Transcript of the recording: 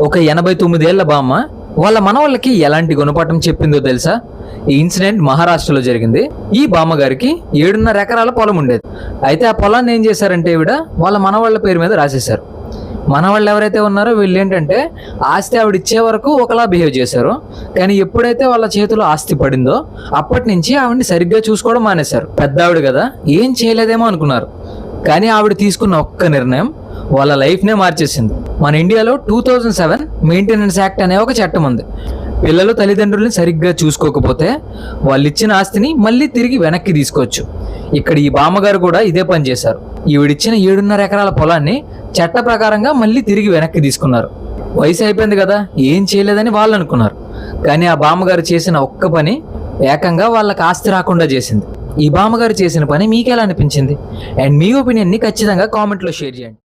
ఒక 89 ఏళ్ల బామ్మ వాళ్ళ మనవాళ్ళకి ఎలాంటి గుణపాఠం చెప్పిందో తెలుసా? ఈ ఇన్సిడెంట్ మహారాష్ట్రలో జరిగింది. ఈ బామ్మగారికి 7.5 ఎకరాల పొలం ఉండేది. అయితే ఆ పొలాన్ని ఏం చేశారంటే ఈవిడ వాళ్ళ మనవాళ్ళ పేరు మీద రాసేశారు. మనవాళ్ళు ఎవరైతే ఉన్నారో వీళ్ళు ఏంటంటే ఆస్తి ఆవిడ ఇచ్చే వరకు ఒకలా బిహేవ్ చేశారు. కానీ ఎప్పుడైతే వాళ్ళ చేతిలో ఆస్తి పడిందో అప్పటి నుంచి ఆవిడని సరిగ్గా చూసుకోవడం మానేశారు. పెద్ద ఆవిడ కదా, ఏం చేయలేదేమో అనుకున్నారు. కానీ ఆవిడ తీసుకున్న ఒక్క నిర్ణయం వాళ్ళ లైఫ్నే మార్చేసింది. మన ఇండియాలో 2007 మెయింటెనెన్స్ యాక్ట్ అనే ఒక చట్టం ఉంది. పిల్లలు తల్లిదండ్రుల్ని సరిగ్గా చూసుకోకపోతే వాళ్ళు ఇచ్చిన ఆస్తిని మళ్ళీ తిరిగి వెనక్కి తీసుకోవచ్చు. ఇక్కడ ఈ బామ్మగారు కూడా ఇదే పని చేశారు. ఈవిడిచ్చిన 7.5 ఎకరాల పొలాన్ని చట్ట ప్రకారంగా మళ్ళీ తిరిగి వెనక్కి తీసుకున్నారు. వయసు అయిపోయింది కదా, ఏం చేయలేదని వాళ్ళు అనుకున్నారు. కానీ ఆ బామ్మగారు చేసిన ఒక్క పని ఏకంగా వాళ్ళకి ఆస్తి రాకుండా చేసింది. ఈ బామ్మగారు చేసిన పని మీకు ఎలా అనిపించింది? అండ్ మీ ఒపీనియన్ని ఖచ్చితంగా కామెంట్లో షేర్ చేయండి.